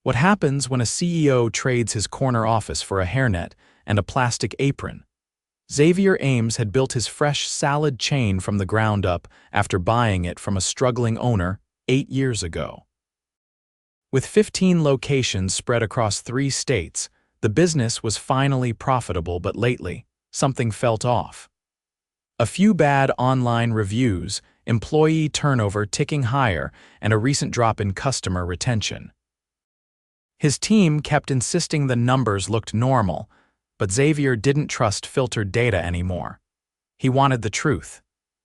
What happens when a CEO trades his corner office for a hairnet and a plastic apron? Xavier Ames had built his fresh salad chain from the ground up after buying it from a struggling owner 8 years ago. With 15 locations spread across 3 states, the business was finally profitable, but lately, something felt off. A few bad online reviews, employee turnover ticking higher, and a recent drop in customer retention. His team kept insisting the numbers looked normal, but Xavier didn't trust filtered data anymore. He wanted the truth.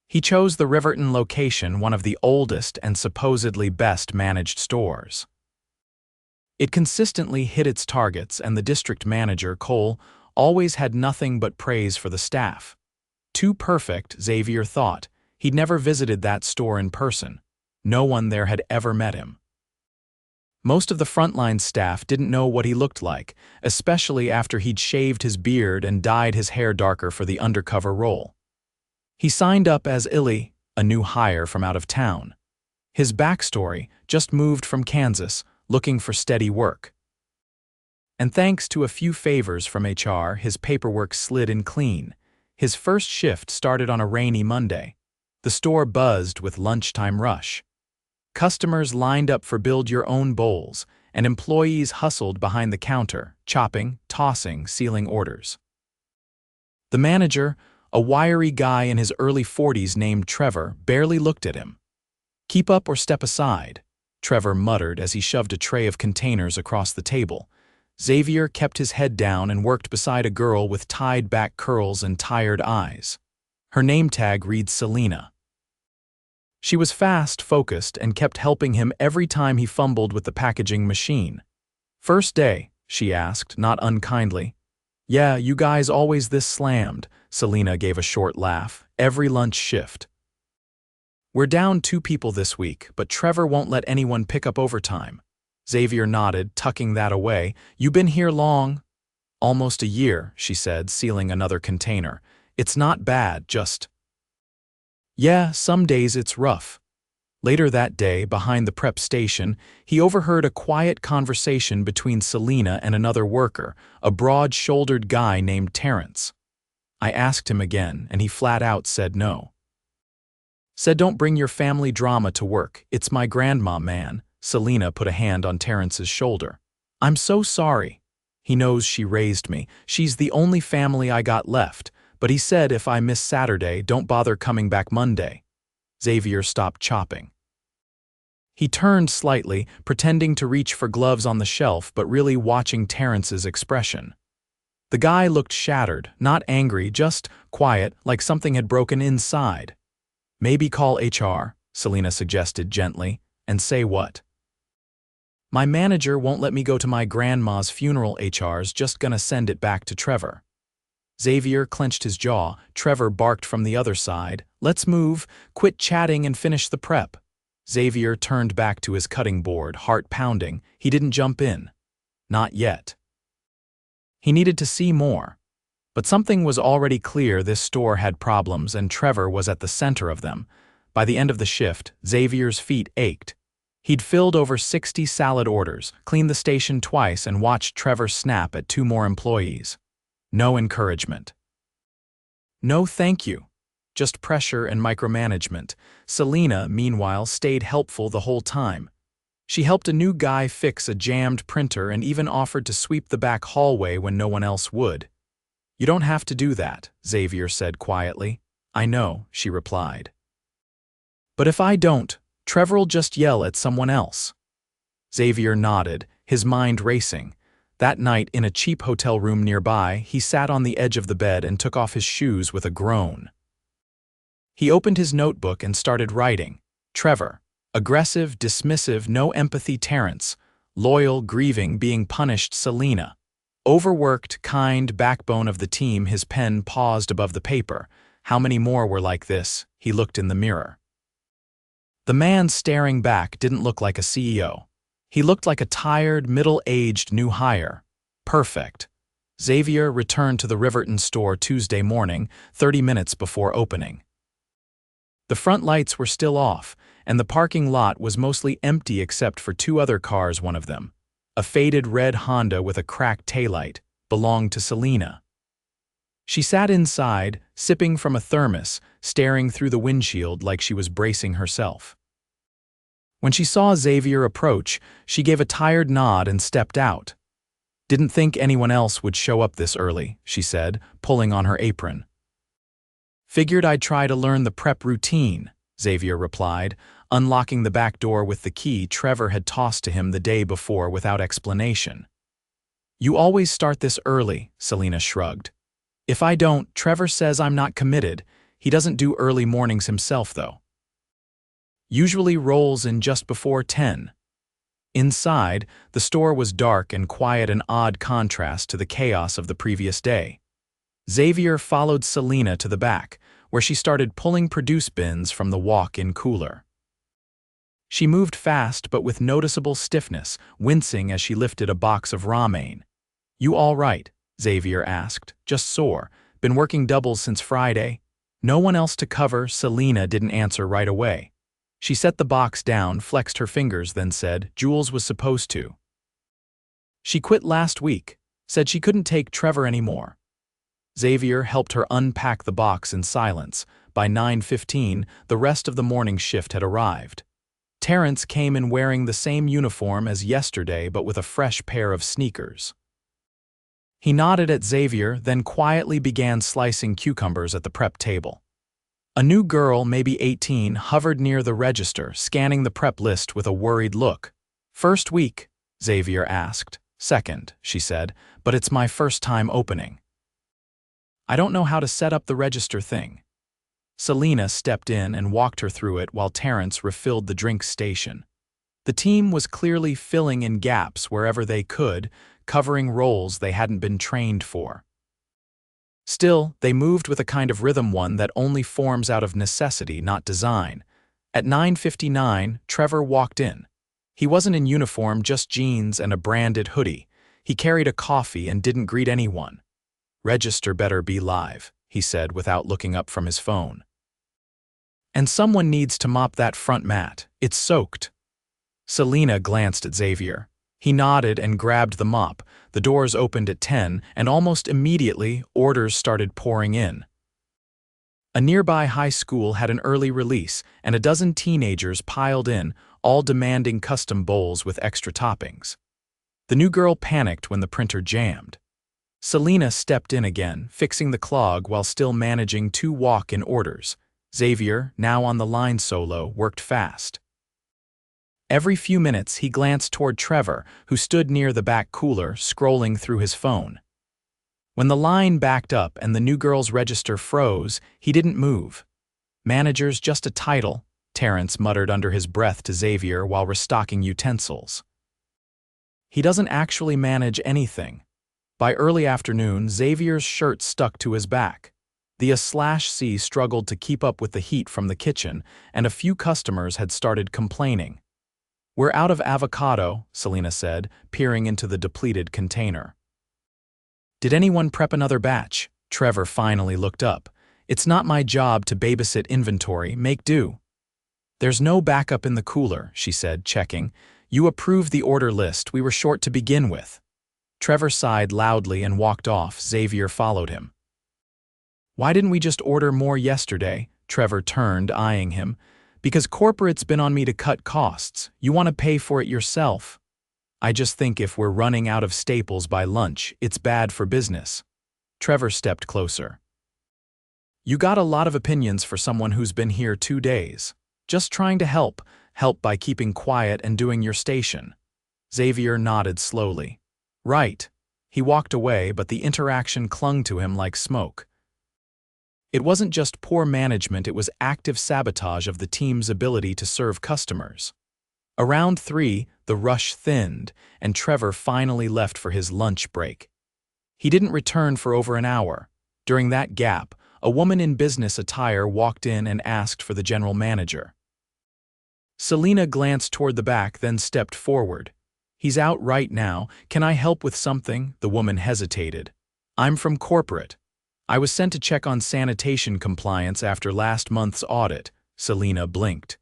He chose the Riverton location, one of the oldest and supposedly best managed stores. It consistently hit its targets, and the district manager, Cole, always had nothing but praise for the staff. Too perfect, Xavier thought. He'd never visited that store in person. No one there had ever met him. Most of the frontline staff didn't know what he looked like, especially after he'd shaved his beard and dyed his hair darker for the undercover role. He signed up as Illy, a new hire from out of town. His backstory: just moved from Kansas, looking for steady work. And thanks to a few favors from HR, his paperwork slid in clean. His first shift started on a rainy Monday. The store buzzed with lunchtime rush. Customers lined up for build-your-own bowls, and employees hustled behind the counter, chopping, tossing, sealing orders. The manager, a wiry guy in his early 40s named Trevor, barely looked at him. "Keep up or step aside," Trevor muttered as he shoved a tray of containers across the table. Xavier kept his head down and worked beside a girl with tied-back curls and tired eyes. Her name tag reads Selena. She was fast, focused, and kept helping him every time he fumbled with the packaging machine. "First day?" she asked, not unkindly. "Yeah, you guys always this slammed," Selena gave a short laugh. "Every lunch shift." "We're down 2 people this week, but Trevor won't let anyone pick up overtime." Xavier nodded, tucking that away. "You been here long?" "Almost a year," she said, sealing another container. "It's not bad, just—" "Yeah, some days it's rough." Later that day, behind the prep station, he overheard a quiet conversation between Selena and another worker, a broad-shouldered guy named Terrence. "I asked him again, and he flat out said no. Said don't bring your family drama to work. It's my grandma, man." Selena put a hand on Terrence's shoulder. "I'm so sorry. He knows she raised me. She's the only family I got left. But he said if I miss Saturday, don't bother coming back Monday." Xavier stopped chopping. He turned slightly, pretending to reach for gloves on the shelf, but really watching Terrence's expression. The guy looked shattered, not angry, just quiet, like something had broken inside. "Maybe call HR," Selena suggested gently. "And say what?" "My manager won't let me go to my grandma's funeral. HR's just gonna send it back to Trevor." Xavier clenched his jaw. Trevor barked from the other side. "Let's move, quit chatting and finish the prep." Xavier turned back to his cutting board, heart pounding. He didn't jump in. Not yet. He needed to see more. But something was already clear: this store had problems, and Trevor was at the center of them. By the end of the shift, Xavier's feet ached. He'd filled over 60 salad orders, cleaned the station twice, and watched Trevor snap at 2 more employees. No encouragement. No thank you. Just pressure and micromanagement. Selena, meanwhile, stayed helpful the whole time. She helped a new guy fix a jammed printer and even offered to sweep the back hallway when no one else would. "You don't have to do that," Xavier said quietly. "I know," she replied. "But if I don't, Trevor'll just yell at someone else." Xavier nodded, his mind racing. That night, in a cheap hotel room nearby, he sat on the edge of the bed and took off his shoes with a groan. He opened his notebook and started writing. Trevor. Aggressive, dismissive, no empathy Terrence. Loyal, grieving, being punished Selena. Overworked, kind, backbone of the team. His pen paused above the paper. How many more were like this? He looked in the mirror. The man staring back didn't look like a CEO. He looked like a tired, middle-aged new hire. Perfect. Xavier returned to the Riverton store Tuesday morning, 30 minutes before opening. The front lights were still off, and the parking lot was mostly empty except for 2 other cars, one of them. A faded red Honda with a cracked taillight belonged to Selena. She sat inside, sipping from a thermos, staring through the windshield like she was bracing herself. When she saw Xavier approach, she gave a tired nod and stepped out. "Didn't think anyone else would show up this early," she said, pulling on her apron. "Figured I'd try to learn the prep routine," Xavier replied, unlocking the back door with the key Trevor had tossed to him the day before without explanation. "You always start this early," Selena shrugged. "If I don't, Trevor says I'm not committed. He doesn't do early mornings himself, though. Usually rolls in just before 10. Inside, the store was dark and quiet, an odd contrast to the chaos of the previous day. Xavier followed Selena to the back, where she started pulling produce bins from the walk-in cooler. She moved fast but with noticeable stiffness, wincing as she lifted a box of ramen. "You all right?" Xavier asked. "Just sore. Been working doubles since Friday." No one else to cover. Selena didn't answer right away. She set the box down, flexed her fingers, then said, "Jules was supposed to. She quit last week, said she couldn't take Trevor anymore." Xavier helped her unpack the box in silence. By 9:15, the rest of the morning shift had arrived. Terrence came in wearing the same uniform as yesterday but with a fresh pair of sneakers. He nodded at Xavier, then quietly began slicing cucumbers at the prep table. A new girl, maybe 18, hovered near the register, scanning the prep list with a worried look. "First week?" Xavier asked. "Second," she said, "but it's my first time opening. I don't know how to set up the register thing." Selena stepped in and walked her through it while Terrence refilled the drink station. The team was clearly filling in gaps wherever they could, covering roles they hadn't been trained for. Still, they moved with a kind of rhythm, one that only forms out of necessity, not design. At 9:59, Trevor walked in. He wasn't in uniform, just jeans and a branded hoodie. He carried a coffee and didn't greet anyone. "Register better be live," he said without looking up from his phone. "And someone needs to mop that front mat. It's soaked." Selena glanced at Xavier. He nodded and grabbed the mop. The doors opened at 10, and almost immediately, orders started pouring in. A nearby high school had an early release, and a dozen teenagers piled in, all demanding custom bowls with extra toppings. The new girl panicked when the printer jammed. Selena stepped in again, fixing the clog while still managing 2 walk-in orders. Xavier, now on the line solo, worked fast. Every few minutes, he glanced toward Trevor, who stood near the back cooler, scrolling through his phone. When the line backed up and the new girl's register froze, he didn't move. "Manager's just a title," Terrence muttered under his breath to Xavier while restocking utensils. "He doesn't actually manage anything." By early afternoon, Xavier's shirt stuck to his back. The A/C struggled to keep up with the heat from the kitchen, and a few customers had started complaining. "We're out of avocado," Selena said, peering into the depleted container. "Did anyone prep another batch?" Trevor finally looked up. "It's not my job to babysit inventory, make do." "There's no backup in the cooler," she said, checking. "You approved the order list, we were short to begin with." Trevor sighed loudly and walked off. Xavier followed him. "Why didn't we just order more yesterday?" Trevor turned, eyeing him. "Because corporate's been on me to cut costs. You want to pay for it yourself." "I just think if we're running out of staples by lunch, it's bad for business." Trevor stepped closer. "You got a lot of opinions for someone who's been here 2 days. Just trying to help by keeping quiet and doing your station." Xavier nodded slowly. "Right." He walked away, but the interaction clung to him like smoke. It wasn't just poor management, it was active sabotage of the team's ability to serve customers. Around 3, the rush thinned, and Trevor finally left for his lunch break. He didn't return for over an hour. During that gap, a woman in business attire walked in and asked for the general manager. Selena glanced toward the back, then stepped forward. "He's out right now. Can I help with something?" The woman hesitated. "I'm from corporate. I was sent to check on sanitation compliance after last month's audit." Selena blinked.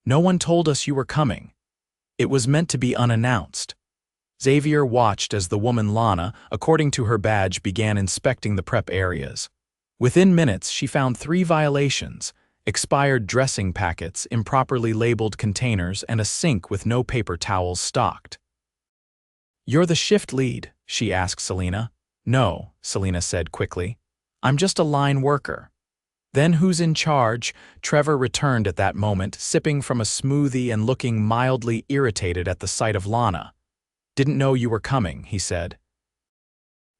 "No one told us you were coming. It was meant to be unannounced." Xavier watched as the woman Lana, according to her badge, began inspecting the prep areas. Within minutes, she found 3 violations: expired dressing packets, improperly labeled containers, and a sink with no paper towels stocked. "You're the shift lead?" she asked Selena. "No," Selena said quickly. "I'm just a line worker." "Then who's in charge?" Trevor returned at that moment, sipping from a smoothie and looking mildly irritated at the sight of Lana. "Didn't know you were coming," he said.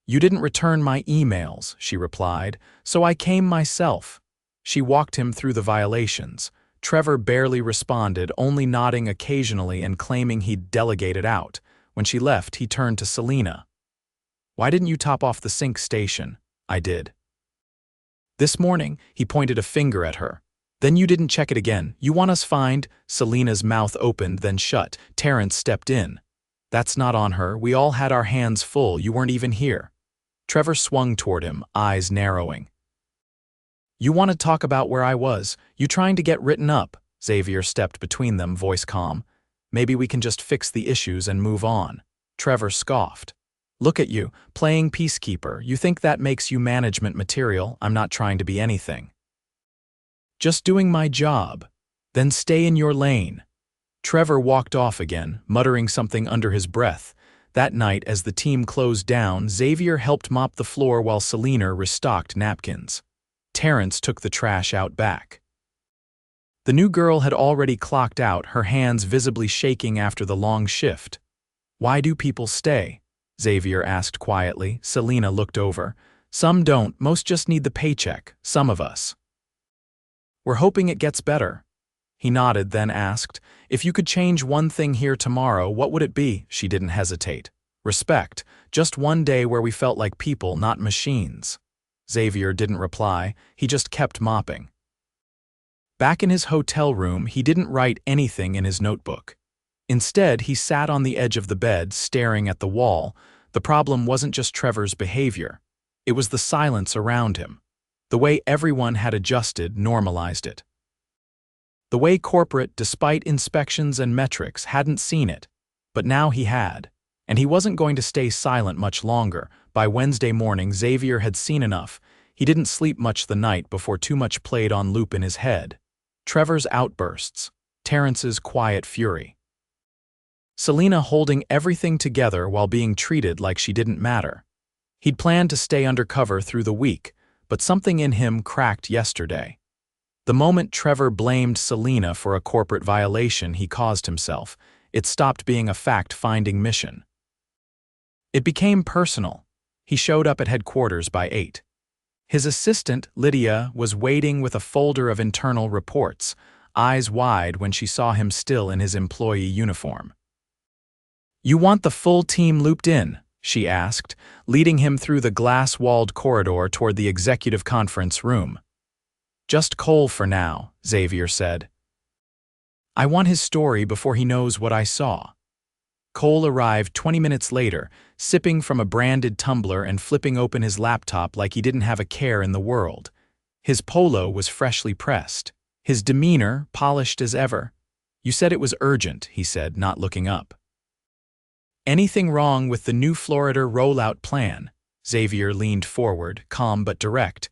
"You didn't return my emails," she replied, "so I came myself." She walked him through the violations. Trevor barely responded, only nodding occasionally and claiming he'd delegated out. When she left, he turned to Selena. "Why didn't you top off the sink station?" "I did." "This morning," he pointed a finger at her. "Then you didn't check it again. You want us fined?" Selena's mouth opened, then shut. Terrence stepped in. "That's not on her. We all had our hands full. You weren't even here." Trevor swung toward him, eyes narrowing. "You want to talk about where I was? You trying to get written up?" Xavier stepped between them, voice calm. "Maybe we can just fix the issues and move on." Trevor scoffed. "Look at you, playing peacekeeper. You think that makes you management material? I'm not trying to be anything. Just doing my job. Then stay in your lane." Trevor walked off again, muttering something under his breath. That night, as the team closed down, Xavier helped mop the floor while Selena restocked napkins. Terrence took the trash out back. The new girl had already clocked out, her hands visibly shaking after the long shift. "Why do people stay?" Xavier asked quietly. Selena looked over. "Some don't, most just need the paycheck, some of us. We're hoping it gets better." He nodded, then asked, "If you could change one thing here tomorrow, what would it be?" She didn't hesitate. "Respect. Just one day where we felt like people, not machines." Xavier didn't reply. He just kept mopping. Back in his hotel room, he didn't write anything in his notebook. Instead, he sat on the edge of the bed, staring at the wall. The problem wasn't just Trevor's behavior. It was the silence around him. The way everyone had adjusted, normalized it. The way corporate, despite inspections and metrics, hadn't seen it. But now he had. And he wasn't going to stay silent much longer. By Wednesday morning, Xavier had seen enough. He didn't sleep much the night before too much played on loop in his head. Trevor's outbursts. Terrence's quiet fury. Selena holding everything together while being treated like she didn't matter. He'd planned to stay undercover through the week, but something in him cracked yesterday. The moment Trevor blamed Selena for a corporate violation he caused himself, it stopped being a fact-finding mission. It became personal. He showed up at headquarters by 8. His assistant, Lydia, was waiting with a folder of internal reports, eyes wide when she saw him still in his employee uniform. "You want the full team looped in?" she asked, leading him through the glass-walled corridor toward the executive conference room. "Just Cole for now," Xavier said. "I want his story before he knows what I saw." Cole arrived 20 minutes later, sipping from a branded tumbler and flipping open his laptop like he didn't have a care in the world. His polo was freshly pressed, his demeanor polished as ever. "You said it was urgent," he said, not looking up. "Anything wrong with the new Florida rollout plan?" Xavier leaned forward, calm but direct.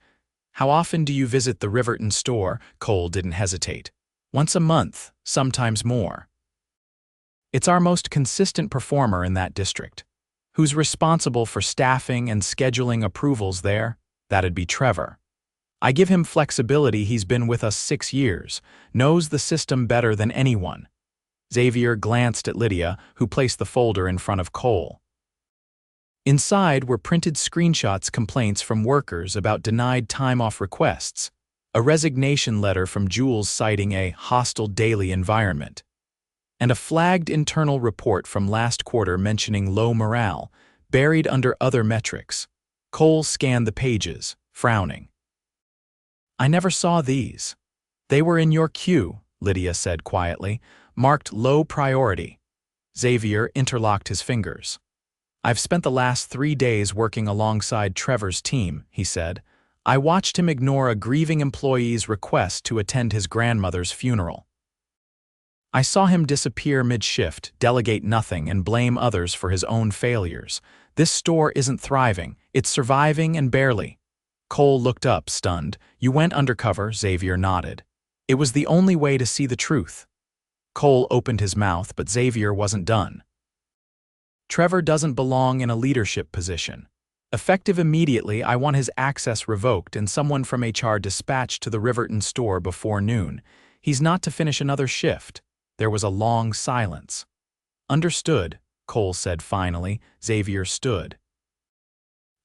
"How often do you visit the Riverton store?" Cole didn't hesitate. "Once a month, sometimes more." "It's our most consistent performer in that district." "Who's responsible for staffing and scheduling approvals there?" "That'd be Trevor." "I give him flexibility. He's been with us 6 years, knows the system better than anyone." Xavier glanced at Lydia, who placed the folder in front of Cole. Inside were printed screenshots, complaints from workers about denied time-off requests, a resignation letter from Jules citing a hostile daily environment, and a flagged internal report from last quarter mentioning low morale, buried under other metrics. Cole scanned the pages, frowning. "I never saw these." "They were in your queue," Lydia said quietly, "marked low priority." Xavier interlocked his fingers. "I've spent the last 3 days working alongside Trevor's team," he said. "I watched him ignore a grieving employee's request to attend his grandmother's funeral. I saw him disappear mid-shift, delegate nothing, and blame others for his own failures. This store isn't thriving, it's surviving and barely. Cole looked up, stunned. You went undercover, Xavier nodded. It was the only way to see the truth. Cole opened his mouth, but Xavier wasn't done. Trevor doesn't belong in a leadership position. Effective immediately, I want his access revoked and someone from HR dispatched to the Riverton store before noon. He's not to finish another shift. There was a long silence. Understood, Cole said finally. Xavier stood.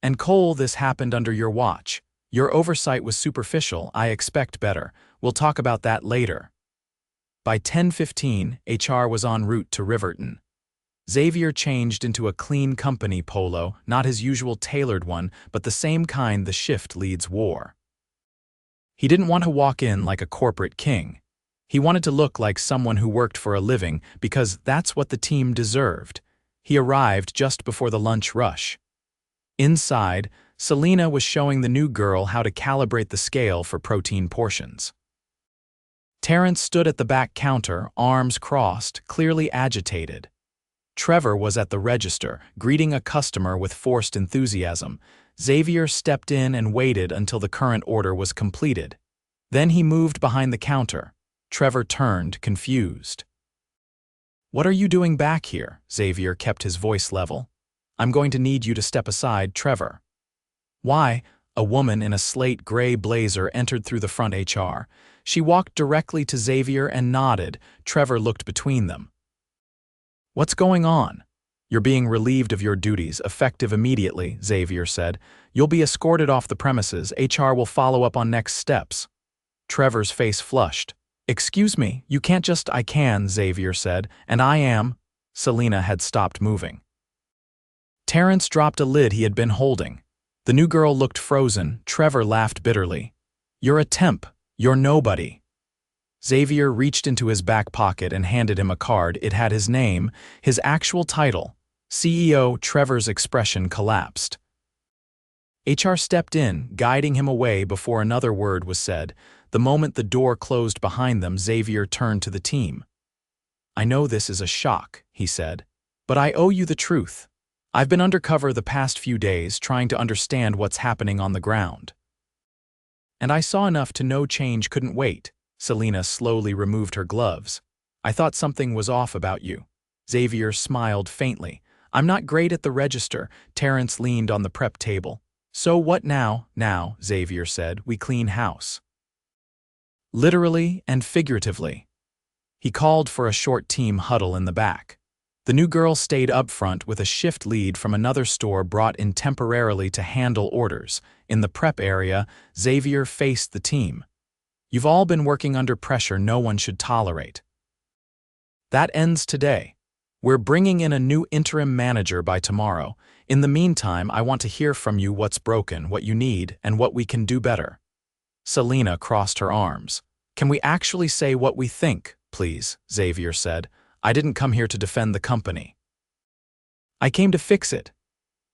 And Cole, this happened under your watch. Your oversight was superficial. I expect better. We'll talk about that later. By 10:15, HR was en route to Riverton. Xavier changed into a clean company polo, not his usual tailored one, but the same kind the shift leads wore. He didn't want to walk in like a corporate king. He wanted to look like someone who worked for a living because that's what the team deserved. He arrived just before the lunch rush. Inside, Selena was showing the new girl how to calibrate the scale for protein portions. Terrence stood at the back counter, arms crossed, clearly agitated. Trevor was at the register, greeting a customer with forced enthusiasm. Xavier stepped in and waited until the current order was completed. Then he moved behind the counter. Trevor turned, confused. What are you doing back here? Xavier kept his voice level. I'm going to need you to step aside, Trevor. Why? A woman in a slate gray blazer entered through the front HR. She walked directly to Xavier and nodded. Trevor looked between them. What's going on? You're being relieved of your duties, effective immediately, Xavier said. You'll be escorted off the premises. HR will follow up on next steps. Trevor's face flushed. Excuse me, you can't just— I can, Xavier said, and I am. Selena had stopped moving. Terrence dropped a lid he had been holding. The new girl looked frozen. Trevor laughed bitterly. You're a temp. You're nobody. Xavier reached into his back pocket and handed him a card. It had his name, his actual title. CEO. Trevor's expression collapsed. HR stepped in, guiding him away before another word was said. The moment the door closed behind them, Xavier turned to the team. I know this is a shock, he said, but I owe you the truth. I've been undercover the past few days trying to understand what's happening on the ground. And I saw enough to know change couldn't wait. Selena slowly removed her gloves. I thought something was off about you. Xavier smiled faintly. I'm not great at the register. Terrence leaned on the prep table. So what now? Now, Xavier said, we clean house. Literally and figuratively. He called for a short team huddle in the back. The new girl stayed up front with a shift lead from another store brought in temporarily to handle orders. In the prep area, Xavier faced the team. You've all been working under pressure no one should tolerate. That ends today. We're bringing in a new interim manager by tomorrow. In the meantime, I want to hear from you what's broken, what you need, and what we can do better. Selena crossed her arms. Can we actually say what we think, please? Xavier said. I didn't come here to defend the company. I came to fix it.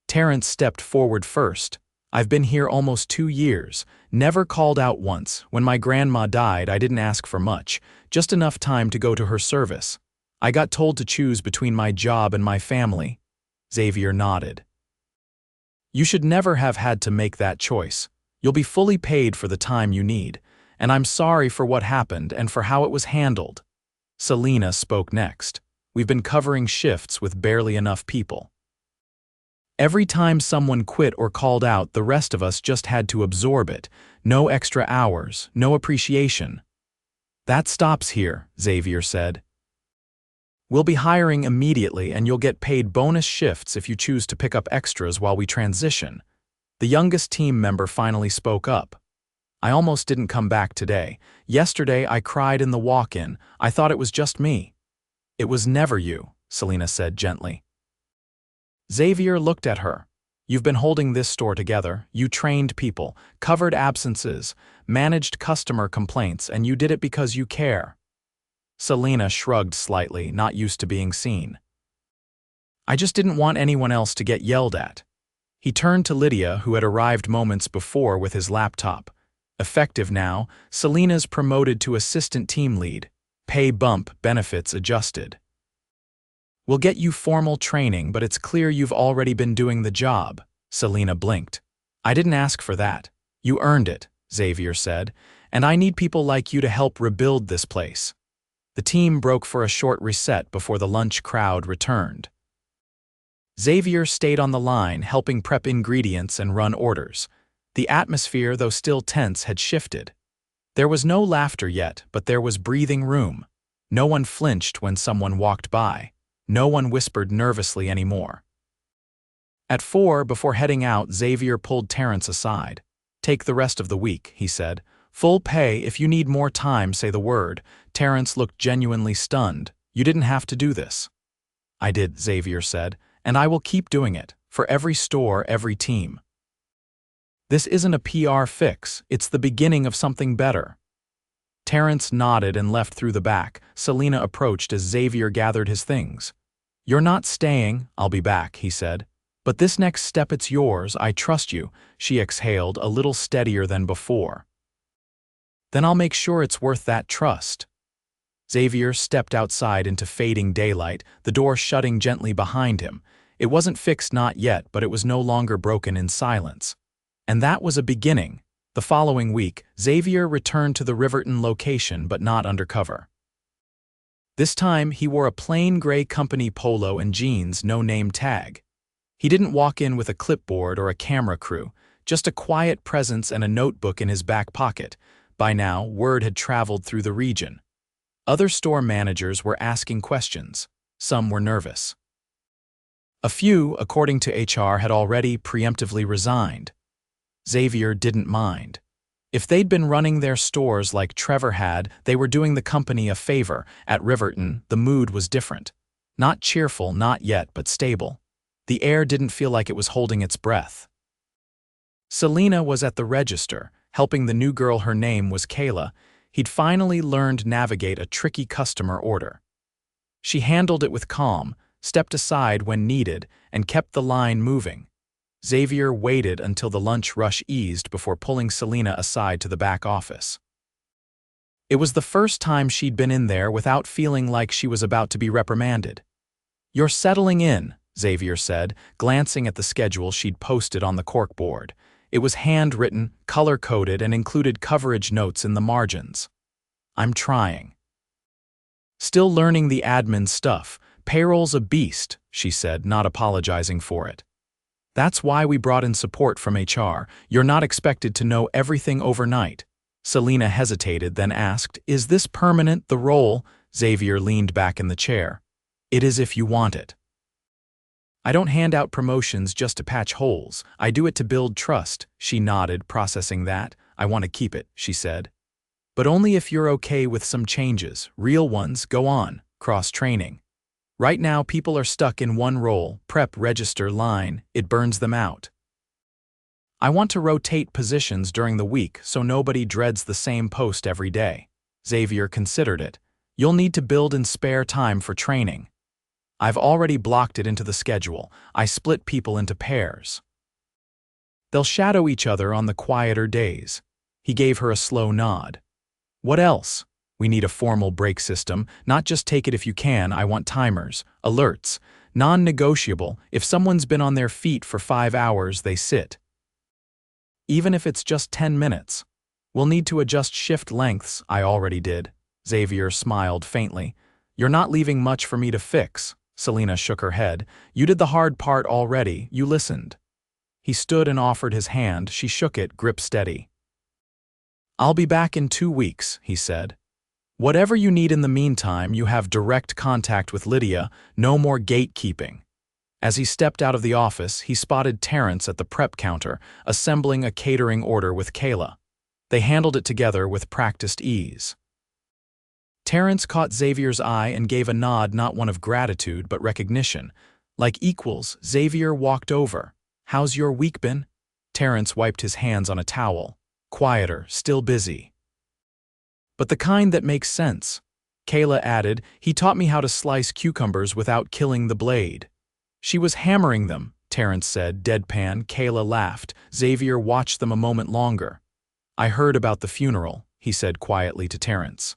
Terrence stepped forward first. I've been here almost 2 years, never called out once. When my grandma died, I didn't ask for much, just enough time to go to her service. I got told to choose between my job and my family. Xavier nodded. You should never have had to make that choice. You'll be fully paid for the time you need, and I'm sorry for what happened and for how it was handled. Selena spoke next. We've been covering shifts with barely enough people. Every time someone quit or called out, the rest of us just had to absorb it. No extra hours, no appreciation. That stops here, Xavier said. We'll be hiring immediately and you'll get paid bonus shifts if you choose to pick up extras while we transition. The youngest team member finally spoke up. I almost didn't come back today. Yesterday I cried in the walk-in. I thought it was just me. It was never you, Selena said gently. Xavier looked at her. You've been holding this store together. You trained people, covered absences, managed customer complaints, and you did it because you care. Selena shrugged slightly, not used to being seen. I just didn't want anyone else to get yelled at. He turned to Lydia, who had arrived moments before with his laptop. Effective now, Selena's promoted to assistant team lead. Pay bump, benefits adjusted. We'll get you formal training, but it's clear you've already been doing the job. Selena blinked. I didn't ask for that. You earned it, Xavier said, and I need people like you to help rebuild this place. The team broke for a short reset before the lunch crowd returned. Xavier stayed on the line, helping prep ingredients and run orders. The atmosphere, though still tense, had shifted. There was no laughter yet, but there was breathing room. No one flinched when someone walked by. No one whispered nervously anymore. At 4, before heading out, Xavier pulled Terrence aside. Take the rest of the week, he said. Full pay. If you need more time, say the word. Terrence looked genuinely stunned. You didn't have to do this. I did, Xavier said, and I will keep doing it, for every store, every team. This isn't a PR fix, it's the beginning of something better. Terrence nodded and left through the back. Selena approached as Xavier gathered his things. You're not staying, I'll be back, he said. But this next step, it's yours, I trust you, she exhaled, a little steadier than before. Then I'll make sure it's worth that trust. Xavier stepped outside into fading daylight, the door shutting gently behind him. It wasn't fixed, not yet, but it was no longer broken in silence. And that was a beginning. The following week, Xavier returned to the Riverton location, but not undercover. This time, he wore a plain gray company polo and jeans, no name tag. He didn't walk in with a clipboard or a camera crew, just a quiet presence and a notebook in his back pocket. By now, word had traveled through the region. Other store managers were asking questions. Some were nervous. A few, according to HR, had already preemptively resigned. Xavier didn't mind. If they'd been running their stores like Trevor had, they were doing the company a favor. At Riverton, the mood was different. Not cheerful, not yet, but stable. The air didn't feel like it was holding its breath. Selena was at the register, helping the new girl. Her name was Kayla. He'd finally learned to navigate a tricky customer order. She handled it with calm, stepped aside when needed, and kept the line moving. Xavier waited until the lunch rush eased before pulling Selena aside to the back office. It was the first time she'd been in there without feeling like she was about to be reprimanded. You're settling in, Xavier said, glancing at the schedule she'd posted on the corkboard. It was handwritten, color-coded, and included coverage notes in the margins. I'm trying. Still learning the admin stuff. Payroll's a beast, she said, not apologizing for it. That's why we brought in support from HR. You're not expected to know everything overnight. Selena hesitated, then asked, Is this permanent, the role? Xavier leaned back in the chair. It is if you want it. I don't hand out promotions just to patch holes. I do it to build trust. She nodded, processing that. I want to keep it, she said. But only if you're okay with some changes. Real ones, go on. Cross-training. Right now, people are stuck in one role, prep, register, line. It burns them out. I want to rotate positions during the week so nobody dreads the same post every day. Xavier considered it. You'll need to build in spare time for training. I've already blocked it into the schedule. I split people into pairs. They'll shadow each other on the quieter days. He gave her a slow nod. What else? We need a formal break system, not just take it if you can. I want timers, alerts, non-negotiable. If someone's been on their feet for 5 hours, they sit. Even if it's just 10 minutes. We'll need to adjust shift lengths. I already did. Xavier smiled faintly. You're not leaving much for me to fix. Selena shook her head. You did the hard part already. You listened. He stood and offered his hand. She shook it, grip steady. I'll be back in 2 weeks, he said. Whatever you need in the meantime, you have direct contact with Lydia, no more gatekeeping. As he stepped out of the office, he spotted Terrence at the prep counter, assembling a catering order with Kayla. They handled it together with practiced ease. Terrence caught Xavier's eye and gave a nod, not one of gratitude, but recognition. Like equals, Xavier walked over. How's your week been? Terrence wiped his hands on a towel. Quieter, still busy. But the kind that makes sense. Kayla added, he taught me how to slice cucumbers without killing the blade. She was hammering them, Terrence said, deadpan. Kayla laughed. Xavier watched them a moment longer. I heard about the funeral, he said quietly to Terrence.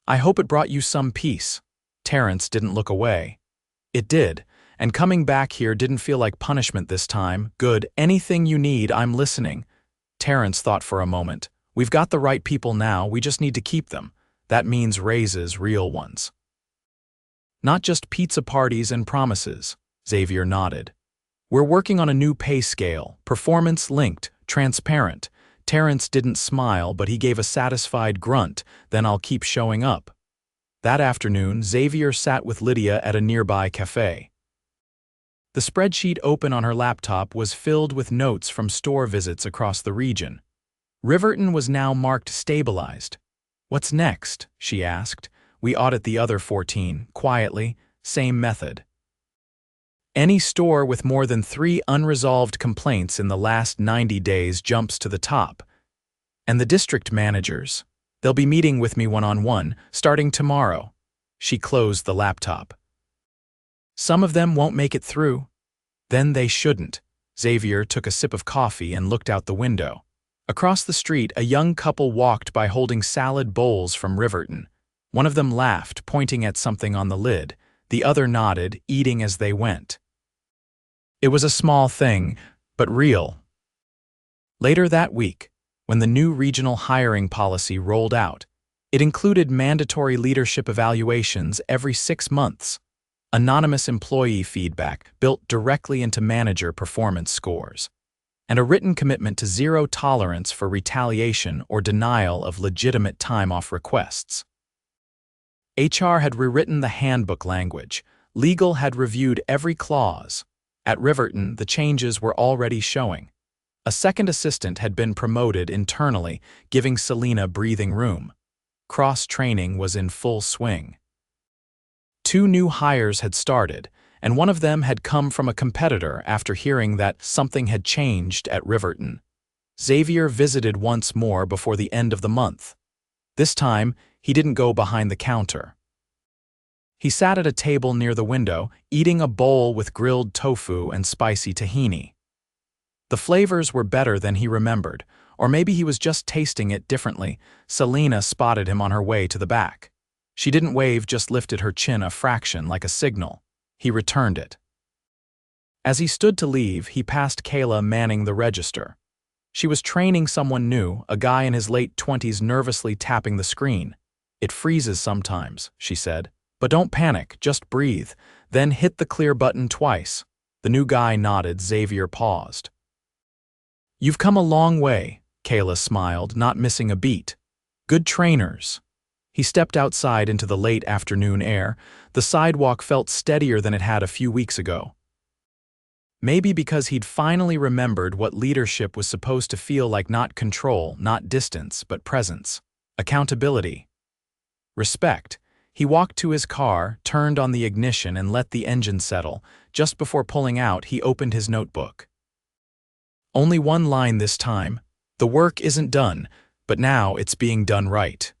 I hope it brought you some peace. Terrence didn't look away. It did, and coming back here didn't feel like punishment this time. Good, anything you need, I'm listening. Terrence thought for a moment. We've got the right people now, we just need to keep them. That means raises, real ones. Not just pizza parties and promises, Xavier nodded. We're working on a new pay scale, performance-linked, transparent. Terrence didn't smile, but he gave a satisfied grunt, then I'll keep showing up. That afternoon, Xavier sat with Lydia at a nearby cafe. The spreadsheet open on her laptop was filled with notes from store visits across the region. Riverton was now marked stabilized. What's next? She asked. We audit the other 14, quietly, same method. Any store with more than 3 unresolved complaints in the last 90 days jumps to the top. And the district managers, they'll be meeting with me one-on-one, starting tomorrow. She closed the laptop. Some of them won't make it through. Then they shouldn't. Xavier took a sip of coffee and looked out the window. Across the street, a young couple walked by holding salad bowls from Riverton. One of them laughed, pointing at something on the lid. The other nodded, eating as they went. It was a small thing, but real. Later that week, when the new regional hiring policy rolled out, it included mandatory leadership evaluations every 6 months, anonymous employee feedback built directly into manager performance scores, and a written commitment to zero tolerance for retaliation or denial of legitimate time-off requests. HR had rewritten the handbook language. Legal had reviewed every clause. At Riverton, the changes were already showing. A second assistant had been promoted internally, giving Selena breathing room. Cross-training was in full swing. 2 new hires had started, and one of them had come from a competitor after hearing that something had changed at Riverton. Xavier visited once more before the end of the month. This time, he didn't go behind the counter. He sat at a table near the window, eating a bowl with grilled tofu and spicy tahini. The flavors were better than he remembered, or maybe he was just tasting it differently. Selena spotted him on her way to the back. She didn't wave, just lifted her chin a fraction like a signal. He returned it. As he stood to leave, he passed Kayla manning the register. She was training someone new, a guy in his late 20s nervously tapping the screen. It freezes sometimes, she said. But don't panic, just breathe, then hit the clear button twice. The new guy nodded. Xavier paused. You've come a long way, Kayla smiled, not missing a beat. Good trainers. He stepped outside into the late afternoon air. The sidewalk felt steadier than it had a few weeks ago. Maybe because he'd finally remembered what leadership was supposed to feel like, not control, not distance, but presence. Accountability. Respect. He walked to his car, turned on the ignition and let the engine settle. Just before pulling out, he opened his notebook. Only one line this time. The work isn't done, but now it's being done right.